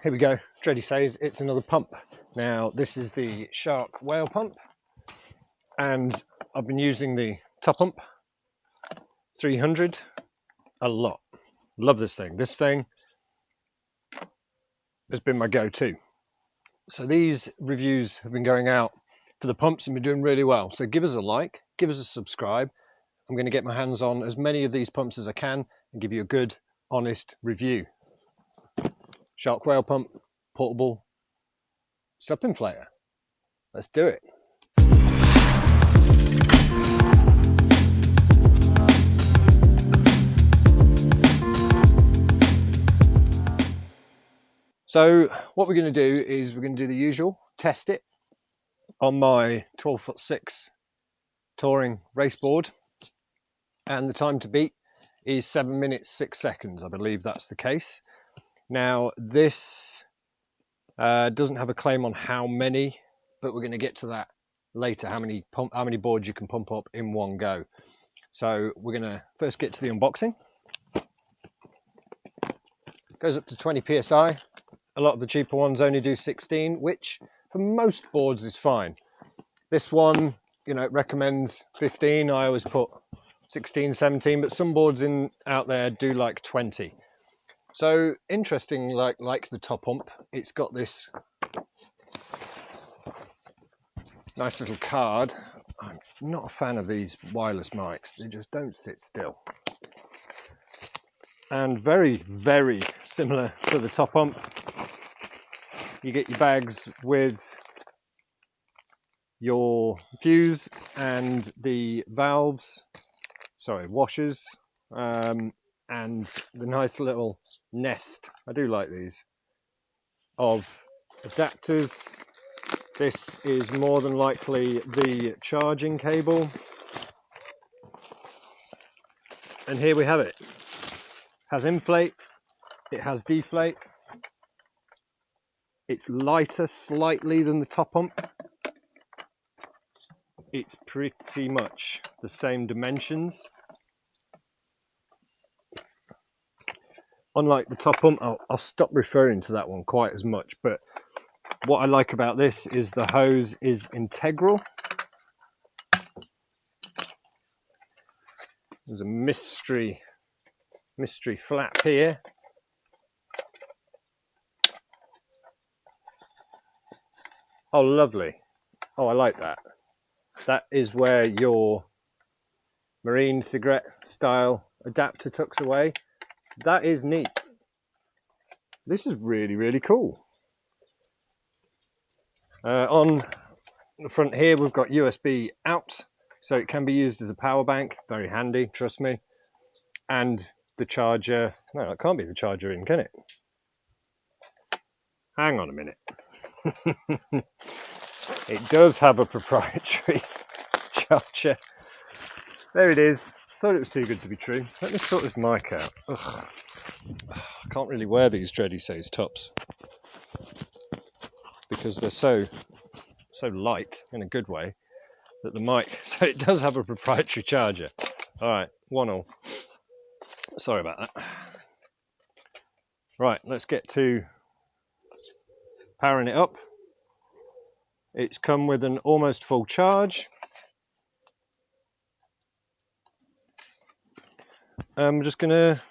here we go. Dreadysays, it's another pump. Now this is the Shark Whale pump, and I've been using the top pump 300 a lot. Love this thing. This thing has been my go-to. So these reviews have been going out for the pumps and been doing really well. So give us a like, give us a subscribe. I'm going to get my hands on as many of these pumps as I can and give you a good, honest review. Shark Whale pump, portable SUP inflator. Let's do it. So what we're going to do is we're going to do the usual, test it on my 12'6" touring race board, and the time to beat is 7 minutes 6 seconds. I believe that's the case. Now this doesn't have a claim on how many, but we're going to get to that later, how many boards you can pump up in one go. So we're going to first get to the unboxing. Goes up to 20 psi. A lot of the cheaper ones only do 16, which for most boards is fine. This one, you know, it recommends 15. I always put 16, 17, but some boards out there do like 20. So interesting, like the top pump, it's got this nice little card. I'm not a fan of these wireless mics. They just don't sit still. And very, very similar to the top pump. You get your bags with your fuse and the valves, sorry, washers, and the nice little nest, I do like these, of adapters. This is more than likely the charging cable. And here we have it. It has inflate, it has deflate. It's lighter slightly than the top pump. It's pretty much the same dimensions. Unlike the top pump, I'll stop referring to that one quite as much, but what I like about this is the hose is integral. There's a mystery flap here. Oh, lovely. Oh, I like that. That is where your marine cigarette style adapter tucks away. That is neat. This is really, really cool. On the front here, we've got USB out, so it can be used as a power bank. Very handy, trust me. And the charger, no, that can't be the charger in, can it? Hang on a minute. It does have a proprietary charger. There it is. Thought it was too good to be true. Let me sort this mic out. Ugh. I can't really wear these Dreadysays tops because they're so light in a good way that the mic, so it does have a proprietary charger. All right, 1-1. Sorry about that. Right, let's get to powering it up. It's come with an almost full charge. I'm just going to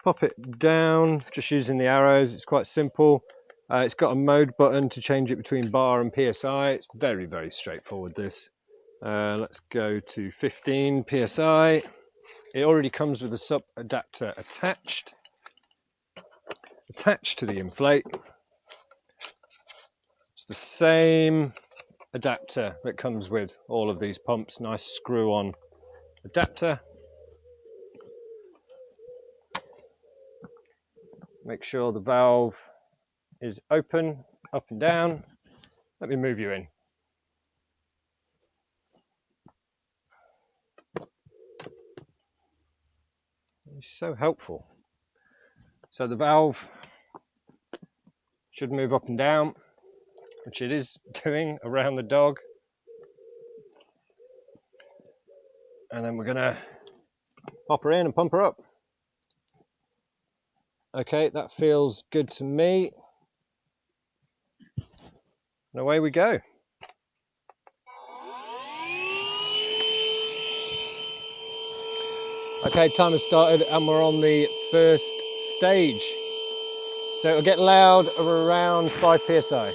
pop it down, just using the arrows. It's quite simple. It's got a mode button to change it between bar and PSI. It's very, very straightforward, this. Let's go to 15 PSI. It already comes with a SUP adapter attached to the inflate. It's the same adapter that comes with all of these pumps. Nice screw-on adapter. Make sure the valve is open, up and down. Let me move you in. It's so helpful. So the valve should move up and down, which it is doing around the dog. And then we're going to pop her in and pump her up. Okay, that feels good to me. And away we go. Okay, time has started and we're on the first stage. So it'll get loud around 5 psi.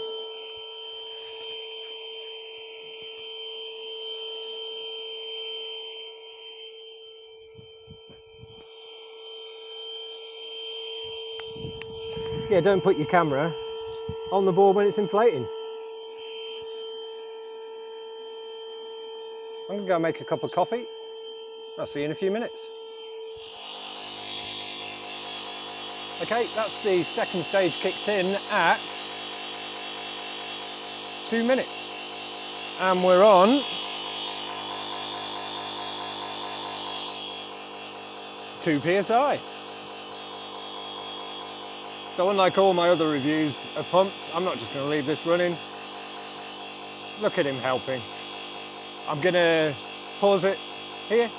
Yeah, don't put your camera on the board when it's inflating. I'm gonna go make a cup of coffee. I'll see you in a few minutes. Okay, that's the second stage kicked in at 2 minutes. And we're on 2 psi. So unlike all my other reviews of pumps, I'm not just going to leave this running. Look at him helping. I'm going to pause it here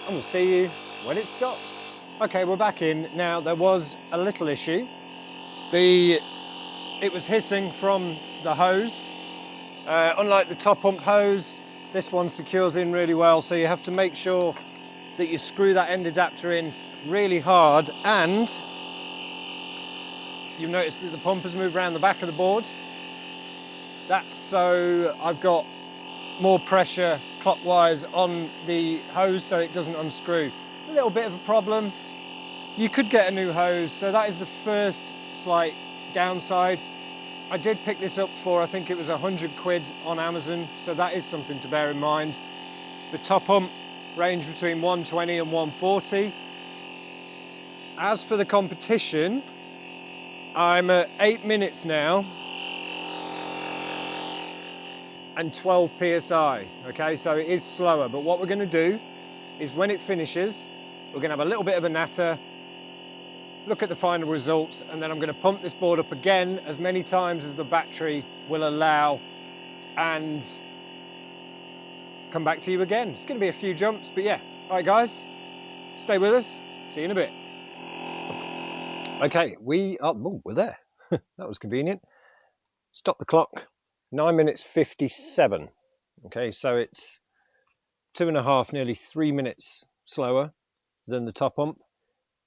and we'll see you when it stops. Okay, we're back in. Now there was a little issue. It was hissing from the hose. Unlike the top pump hose, this one secures in really well, so you have to make sure that you screw that end adapter in really hard, and you've noticed that the pump has moved around the back of the board. That's so I've got more pressure clockwise on the hose so it doesn't unscrew. A little bit of a problem. You could get a new hose, so that is the first slight downside. I did pick this up for, I think it was 100 quid on Amazon, so that is something to bear in mind. The top pump range between 120 and 140. As for the competition, I'm at 8 minutes now and 12 psi. Okay, so it is slower, but what we're going to do is when it finishes, we're going to have a little bit of a natter, look at the final results, and then I'm going to pump this board up again as many times as the battery will allow and come back to you again. It's going to be a few jumps, but yeah. All right, guys, stay with us. See you in a bit. Okay, we're there. That was convenient. Stop the clock. 9 minutes 57. Okay, so it's 2.5, nearly 3 minutes slower than the top pump.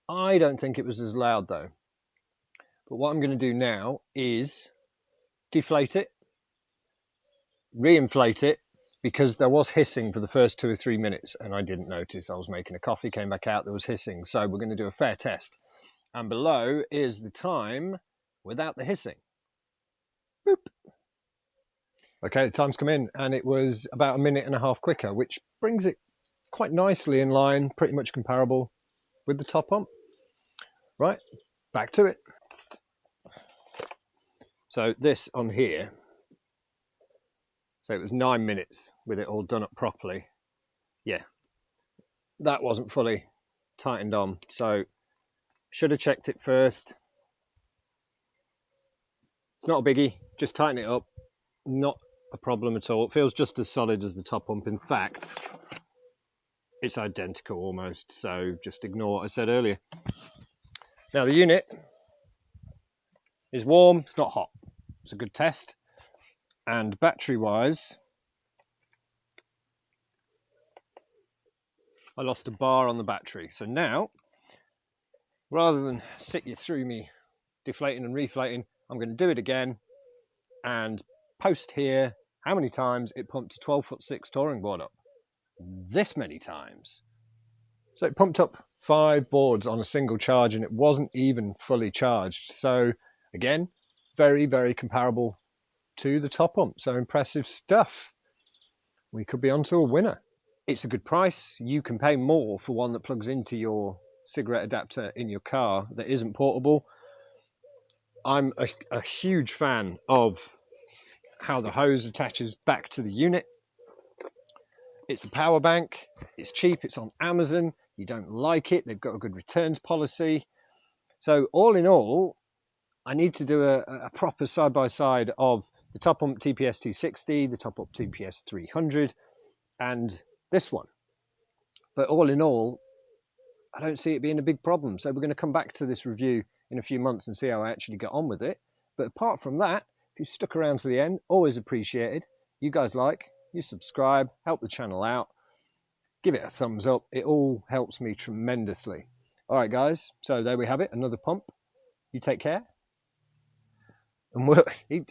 I don't think it was as loud though. But what I'm going to do now is deflate it, re-inflate it, because there was hissing for the first 2 or 3 minutes and I didn't notice. I was making a coffee, came back out, there was hissing. So we're going to do a fair test. And below is the time without the hissing. Boop. Okay, the time's come in and it was about 1.5 minutes quicker, which brings it quite nicely in line, pretty much comparable with the top pump. Right, back to it. So this on here, so it was 9 minutes with it all done up properly. Yeah, that wasn't fully tightened on, so should have checked it first. It's not a biggie, just tighten it up, not a problem at all. It feels just as solid as the top pump. In fact, it's identical almost, so just ignore what I said earlier. Now the unit is warm, it's not hot. It's a good test. And battery wise, I lost a bar on the battery. So now, rather than sit you through me deflating and reflating, I'm going to do it again and post here how many times it pumped a 12'6" touring board up. This many times. So it pumped up 5 boards on a single charge and it wasn't even fully charged. So again, very, very comparable to the top pump. So impressive stuff. We could be onto a winner. It's a good price. You can pay more for one that plugs into your cigarette adapter in your car that isn't portable. I'm a huge fan of how the hose attaches back to the unit. It's a power bank, it's cheap, it's on Amazon. You don't like it, they've got a good returns policy. So all in all, I need to do a proper side-by-side of the top pump TPS 260, the top up TPS 300, and this one. But all in all, I don't see it being a big problem. So we're going to come back to this review in a few months and see how I actually get on with it. But apart from that, if you stuck around to the end, always appreciated. You guys like, you subscribe, help the channel out, give it a thumbs up. It all helps me tremendously. All right, guys. So there we have it. Another pump. You take care. And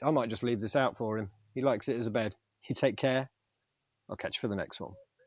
I might just leave this out for him. He likes it as a bed. You take care. I'll catch you for the next one.